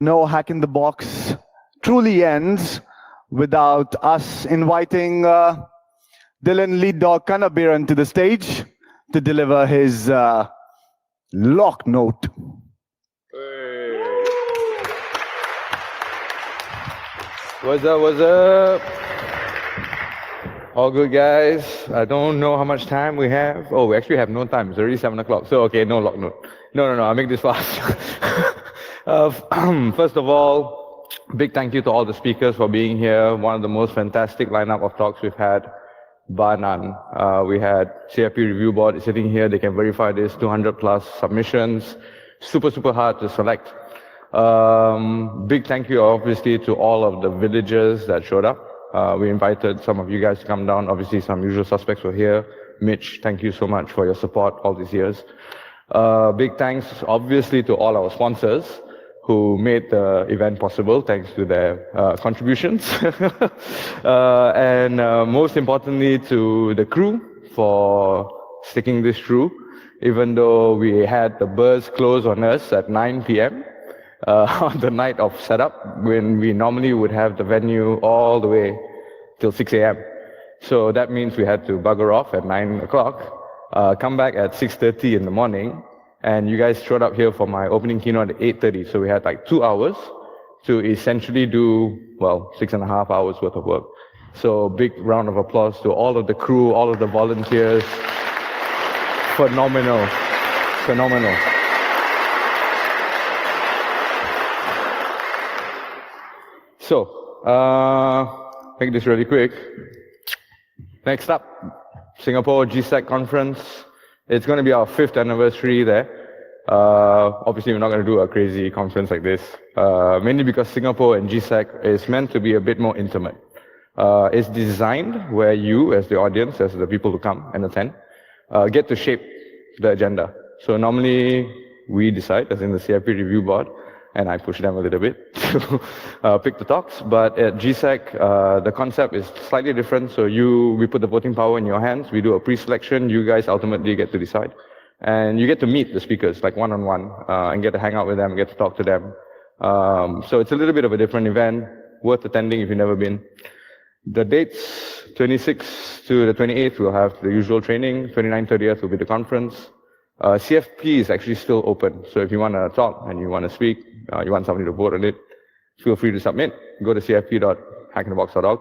no Hack in the Box truly ends without us inviting Dhillon lead dog Kannabhiran to the stage to deliver his LOCKNOTE. What's up, what's up? All good, guys. I don't know how much time we have. Oh, we actually have no time. It's already 7 o'clock. So, okay, no LOCKNOTE. No, I'll make this fast. First of all, big thank you to all the speakers for being here. One of the most fantastic lineup of talks we've had, bar none. We had CFP Review Board sitting here. They can verify this, 200 plus submissions. Super hard to select. Big thank you, obviously, to all of the villagers that showed up. We invited some of you guys to come down. Obviously, some usual suspects were here. Mitch, thank you so much for your support all these years. Big thanks, obviously, to all our sponsors who made the event possible, thanks to their contributions. And most importantly, to the crew for sticking this through, even though we had the burst close on us at 9 p.m. On the night of setup, when we normally would have the venue all the way till 6 a.m. So that means we had to bugger off at 9 o'clock, come back at 6:30 in the morning, and you guys showed up here for my opening keynote at 8:30. So we had like 2 hours to essentially do, well, 6.5 hours worth of work. So big round of applause to all of the crew, all of the volunteers. Phenomenal. So, make this really quick. Next up, Singapore GSEC conference. It's going to be our 5th anniversary there. Obviously, we're not going to do a crazy conference like this, mainly because Singapore and GSEC is meant to be a bit more intimate. It's designed where you, as the audience, as the people who come and attend, get to shape the agenda. So normally, we decide, as in the CIP review board, and I push them a little bit to pick the talks. But at GSEC, the concept is slightly different. So we put the voting power in your hands. We do a pre-selection. You guys ultimately get to decide. And you get to meet the speakers, like one-on-one, and get to hang out with them, get to talk to them. So it's a little bit of a different event, worth attending if you've never been. The dates, 26th to the 28th, we'll have the usual training. 29th, 30th will be the conference. CFP is actually still open. So if you want to talk and you want to speak, you want somebody to vote on it, feel free to submit. Go to cfp.hackinthebox.org.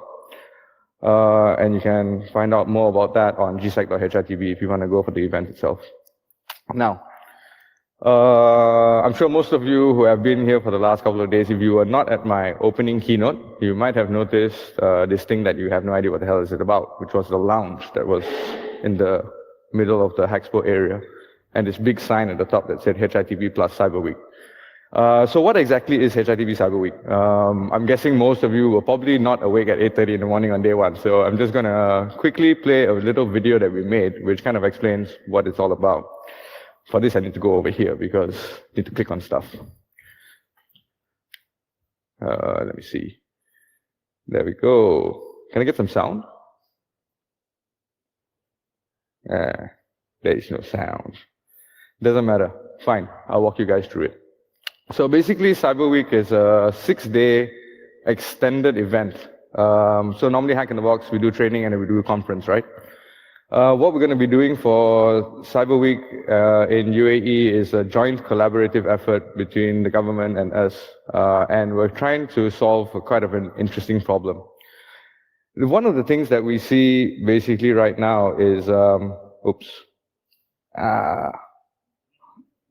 And you can find out more about that on gsec.hitb if you want to go for the event itself. Now, I'm sure most of you who have been here for the last couple of days, if you were not at my opening keynote, you might have noticed this thing that you have no idea what the hell is it about, which was the lounge that was in the middle of the Haxpo area, and this big sign at the top that said HITB plus CyberWeek. So what exactly is HITB CyberWeek? I'm guessing most of you were probably not awake at 8:30 in the morning on day one, so I'm just going to quickly play a little video that we made, which kind of explains what it's all about. For this, I need to go over here because I need to click on stuff. Let me see. There we go. Can I get some sound? There is no sound. Doesn't matter. Fine. I'll walk you guys through it. So basically, Cyber Week is a 6-day extended event. So normally, Hack in the Box, we do training and then we do a conference, right? What we're going to be doing for Cyber Week in UAE is a joint collaborative effort between the government and us, and we're trying to solve quite an interesting problem. One of the things that we see basically right now is,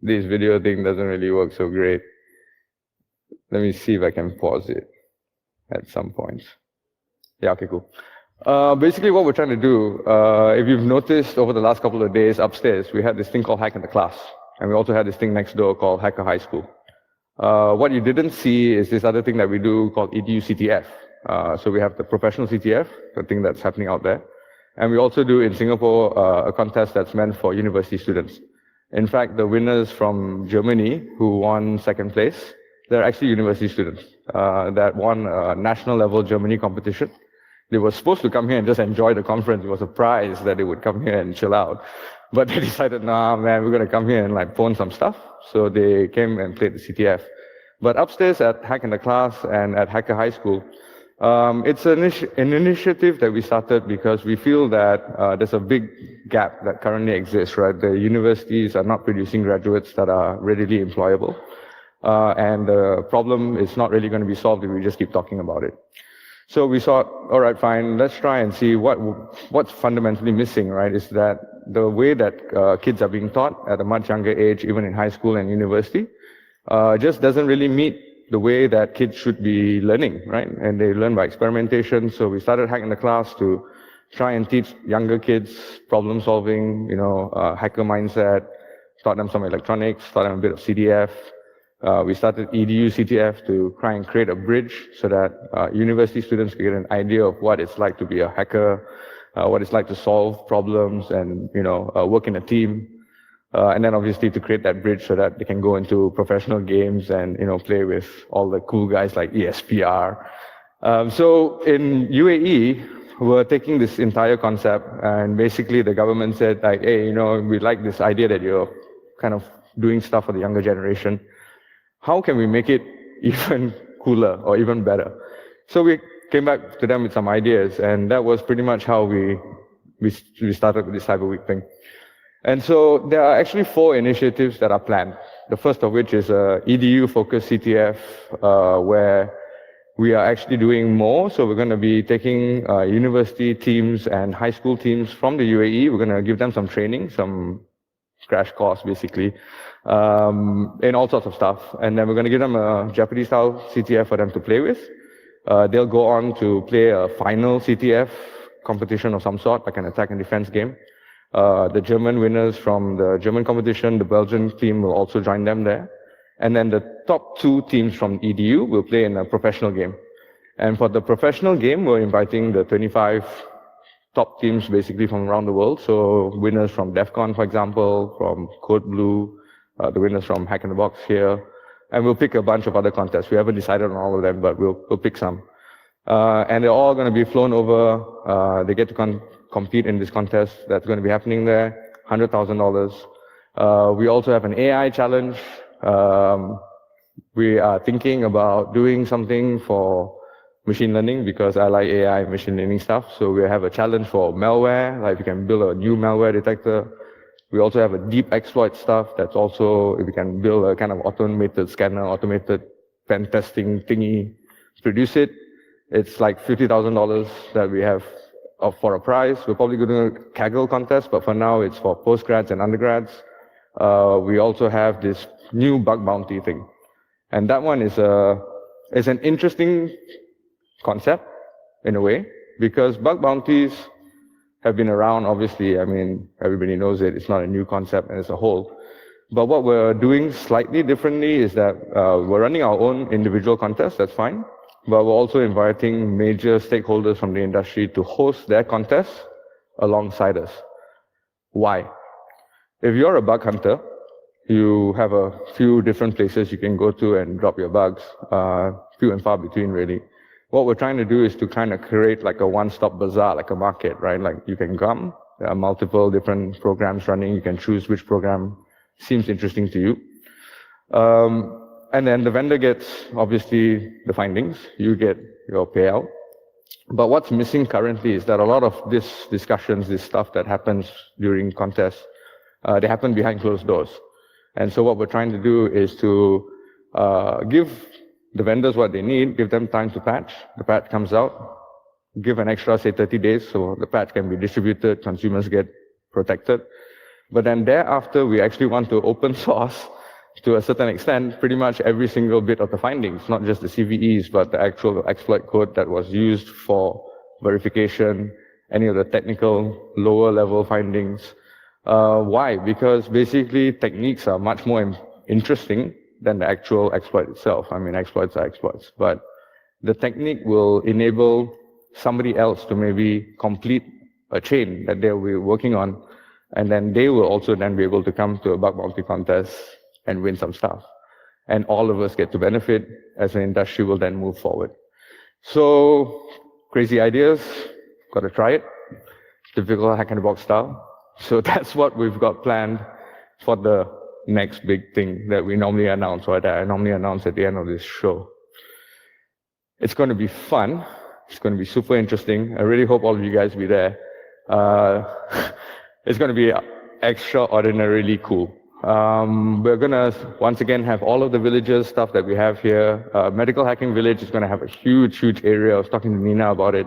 this video thing doesn't really work so great. Let me see if I can pause it at some point. Yeah, okay, cool. Basically, what we're trying to do, if you've noticed over the last couple of days upstairs, we had this thing called Hack in the Class. And we also had this thing next door called Hacker High School. What you didn't see is this other thing that we do called EDU CTF. So we have the professional CTF, the thing that's happening out there. And we also do in Singapore a contest that's meant for university students. In fact, the winners from Germany who won 2nd place, they're actually university students that won a national level Germany competition. They were supposed to come here and just enjoy the conference. It was a prize that they would come here and chill out. But they decided, nah, man, we're going to come here and like phone some stuff. So they came and played the CTF. But upstairs at Hack in the Class and at Hacker High School, it's an initiative that we started because we feel that there's a big gap that currently exists, right? The universities are not producing graduates that are readily employable. And the problem is not really going to be solved if we just keep talking about it. So we thought, all right, fine, let's try and see what's fundamentally missing, right? Is that the way that kids are being taught at a much younger age, even in high school and university, just doesn't really meet the way that kids should be learning, right? And they learn by experimentation. So we started Hack in the Class to try and teach younger kids problem solving, hacker mindset, taught them some electronics, taught them a bit of CDF. We started EDU CTF to try and create a bridge so that university students can get an idea of what it's like to be a hacker, what it's like to solve problems and, work in a team. And then obviously to create that bridge so that they can go into professional games and, play with all the cool guys like ESPR. So in UAE, we're taking this entire concept and basically the government said like, hey, we like this idea that you're kind of doing stuff for the younger generation. How can we make it even cooler or even better? So we came back to them with some ideas, and that was pretty much how we started with this Cyber Week thing. And so there are actually 4 initiatives that are planned. The first of which is a EDU-focused CTF, where we are actually doing more. So we're going to be taking university teams and high school teams from the UAE. We're going to give them some training, some crash course, basically, in all sorts of stuff. And then we're going to give them a Jeopardy-style CTF for them to play with. They'll go on to play a final CTF competition of some sort, like an attack and defense game. The German winners from the German competition, the Belgian team will also join them there. And then the top 2 teams from EDU will play in a professional game. And for the professional game, we're inviting the 25 top teams basically from around the world. So winners from DEF CON, for example, from Code Blue, the winners from Hack in the Box here. And we'll pick a bunch of other contests. We haven't decided on all of them, but we'll pick some. And they're all going to be flown over. They get to compete in this contest that's going to be happening there, $100,000. We also have an AI challenge. We are thinking about doing something for machine learning because I like AI and machine learning stuff. So we have a challenge for malware, like we can build a new malware detector. We also have a deep exploit stuff that's also, if we can build a kind of automated scanner, automated pen testing thingy, produce it. It's like $50,000 that we have for a prize. We're probably going to do a Kaggle contest, but for now it's for postgrads and undergrads. We also have this new bug bounty thing. And that one is an interesting concept in a way, because bug bounties have been around, obviously. I mean, everybody knows it. It's not a new concept as a whole. But what we're doing slightly differently is that we're running our own individual contests, that's fine. But we're also inviting major stakeholders from the industry to host their contests alongside us. Why? If you're a bug hunter, you have a few different places you can go to and drop your bugs, few and far between, really. What we're trying to do is to kind of create like a one-stop bazaar, like a market, right? Like you can come, there are multiple different programs running. You can choose which program seems interesting to you. And then the vendor gets, obviously, the findings. You get your payout. But what's missing currently is that a lot of this discussions, this stuff that happens during contests, they happen behind closed doors. And so what we're trying to do is to give the vendors what they need, give them time to patch. The patch comes out, give an extra, say, 30 days, so the patch can be distributed, consumers get protected. But then thereafter, we actually want to open source, to a certain extent, pretty much every single bit of the findings, not just the CVEs, but the actual exploit code that was used for verification, any of the technical lower level findings. Why? Because basically techniques are much more interesting than the actual exploit itself. I mean, exploits are exploits, but the technique will enable somebody else to maybe complete a chain that they'll be working on, and then they will also then be able to come to a bug bounty contest and win some stuff. And all of us get to benefit as an industry will then move forward. So, crazy ideas, got to try it. Typical hack in the box style. So that's what we've got planned for the next big thing that we normally announce, or that I normally announce at the end of this show. It's going to be fun. It's going to be super interesting. I really hope all of you guys will be there. It's going to be extraordinarily cool. We're going to, once again, have all of the villages stuff that we have here. Medical Hacking Village is going to have a huge, huge area. I was talking to Nina about it.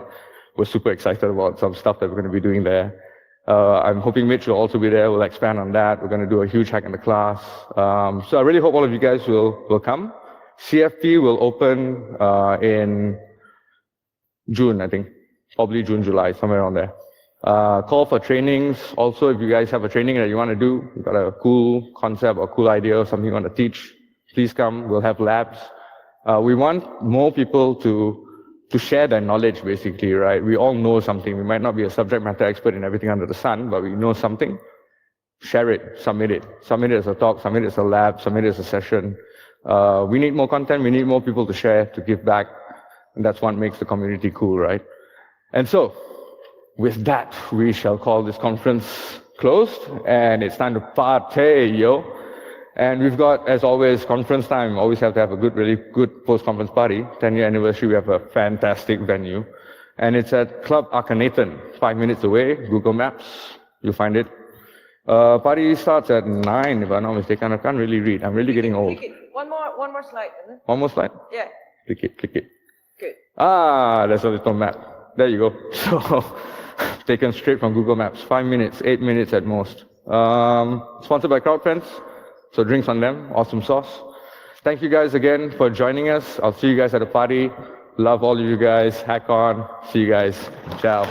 We're super excited about some stuff that we're going to be doing there. I'm hoping Mitch will also be there. We'll expand on that. We're going to do a huge hack in the class. So I really hope all of you guys will come. CFP will open in June, I think. Probably June, July, somewhere around there. Call for trainings. Also, if you guys have a training that you want to do, you've got a cool concept or cool idea or something you want to teach, please come. We'll have labs. We want more people to share their knowledge, basically, right? We all know something. We might not be a subject matter expert in everything under the sun, but we know something. Share it, submit it. Submit it as a talk, submit it as a lab, submit it as a session. We need more content. We need more people to share, to give back. And that's what makes the community cool, right? And so, with that, we shall call this conference closed, and it's time to party, yo. And we've got, as always, conference time. Always have to have a really good post-conference party. 10-year anniversary, we have a fantastic venue. And it's at Club Akhenaten, 5 minutes away, Google Maps, you'll find it. Party starts at 9, if I'm not mistaken. I can't really read. I'm really getting old. Click it. One more slide. Isn't it? One more slide? Yeah. Click it. Good. There's a little map. There you go. So, taken straight from Google Maps. 5 minutes, 8 minutes at most. Sponsored by CrowdFence. So drinks on them. Awesome sauce. Thank you guys again for joining us. I'll see you guys at the party. Love all of you guys. Hack on. See you guys. Ciao.